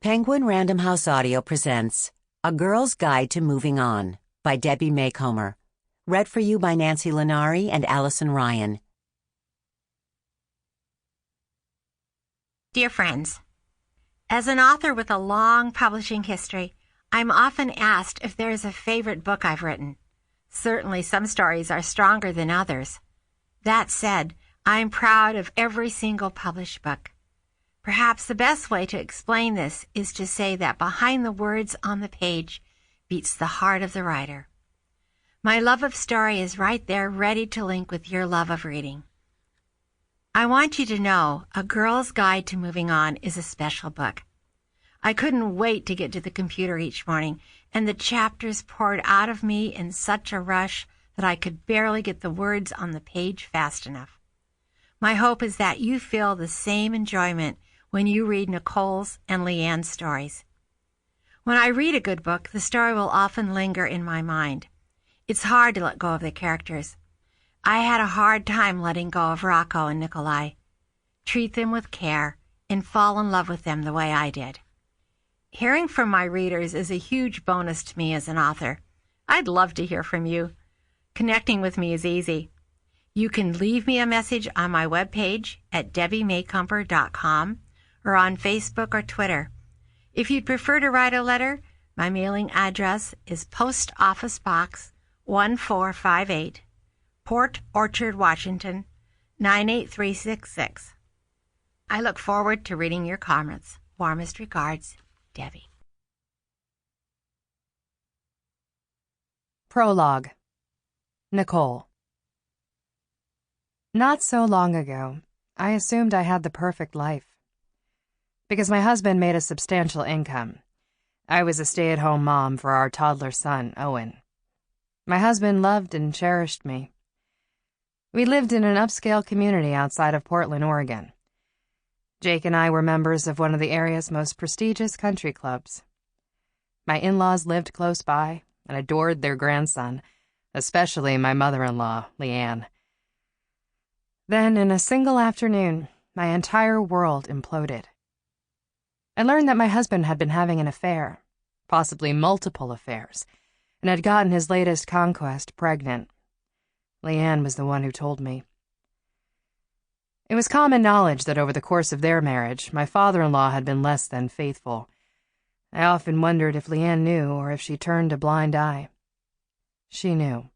Penguin Random House Audio presents A Girl's Guide to Moving On by Debbie Macomber. Read for you by Nancy Linari and Allyson Ryan. Dear friends, as an author with a long publishing history, I'm often asked if there is a favorite book I've written. Certainly some stories are stronger than others. That said, I'm proud of every single published book. Perhaps the best way to explain this is to say that behind the words on the page beats the heart of the writer. My love of story is right there, ready to link with your love of reading. I want you to know A Girl's Guide to Moving On is a special book. I couldn't wait to get to the computer each morning, and the chapters poured out of me in such a rush that I could barely get the words on the page fast enough. My hope is that you feel the same enjoyment when you read Nichole's and Leanne's stories. When I read a good book, the story will often linger in my mind. It's hard to let go of the characters. I had a hard time letting go of Rocco and Nikolai. Treat them with care and fall in love with them the way I did. Hearing from my readers is a huge bonus to me as an author. I'd love to hear from you. Connecting with me is easy. You can leave me a message on my webpage at debbiemacomber.com or on Facebook or Twitter. If you'd prefer to write a letter, my mailing address is Post Office Box 1458, Port Orchard, Washington, 98366. I look forward to reading your comments. Warmest regards, Debbie. Prologue. Nichole. Not so long ago, I assumed I had the perfect life. Because my husband made a substantial income, I was a stay-at-home mom for our toddler son, Owen. My husband loved and cherished me. We lived in an upscale community outside of Portland, Oregon. Jake and I were members of one of the area's most prestigious country clubs. My in-laws lived close by and adored their grandson, especially my mother-in-law, Leanne. Then, in a single afternoon, my entire world imploded. I learned that my husband had been having an affair, possibly multiple affairs, and had gotten his latest conquest pregnant. Leanne was the one who told me. It was common knowledge that over the course of their marriage, my father-in-law had been less than faithful. I often wondered if Leanne knew or if she turned a blind eye. She knew.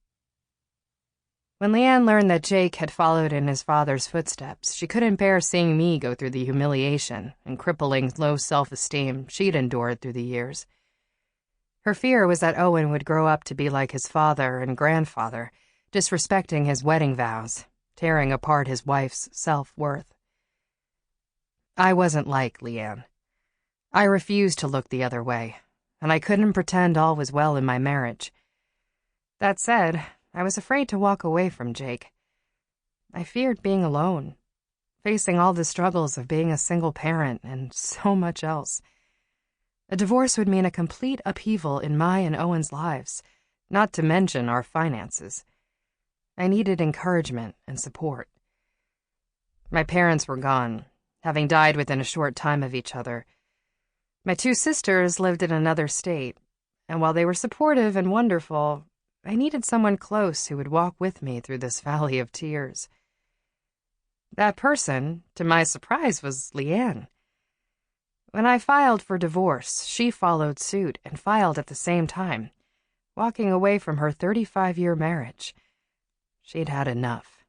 When Leanne learned that Jake had followed in his father's footsteps, she couldn't bear seeing me go through the humiliation and crippling low self-esteem she'd endured through the years. Her fear was that Owen would grow up to be like his father and grandfather, disrespecting his wedding vows, tearing apart his wife's self-worth. I wasn't like Leanne. I refused to look the other way, and I couldn't pretend all was well in my marriage. That said, I was afraid to walk away from Jake. I feared being alone, facing all the struggles of being a single parent and so much else. A divorce would mean a complete upheaval in my and Owen's lives, not to mention our finances. I needed encouragement and support. My parents were gone, having died within a short time of each other. My two sisters lived in another state, and while they were supportive and wonderful, I needed someone close who would walk with me through this valley of tears. That person, to my surprise, was Leanne. When I filed for divorce, she followed suit and filed at the same time, walking away from her 35-year marriage. She'd had enough.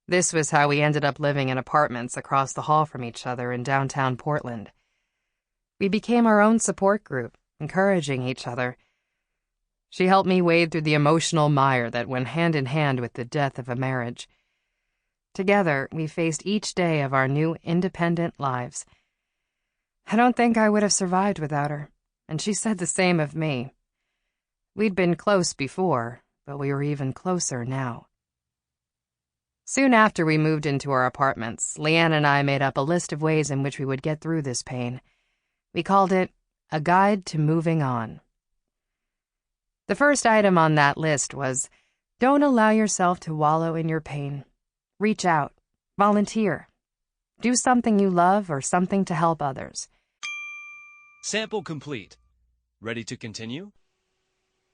This was how we ended up living in apartments across the hall from each other in downtown Portland. We became our own support group, encouraging each other. She helped me wade through the emotional mire that went hand in hand with the death of a marriage. Together, we faced each day of our new independent lives. I don't think I would have survived without her, and she said the same of me. We'd been close before, but we were even closer now. Soon after we moved into our apartments, Leanne and I made up a list of ways in which we would get through this pain. We called it A Guide to Moving On. The first item on that list was, don't allow yourself to wallow in your pain. Reach out, volunteer, do something you love or something to help others. Sample complete. Ready to continue?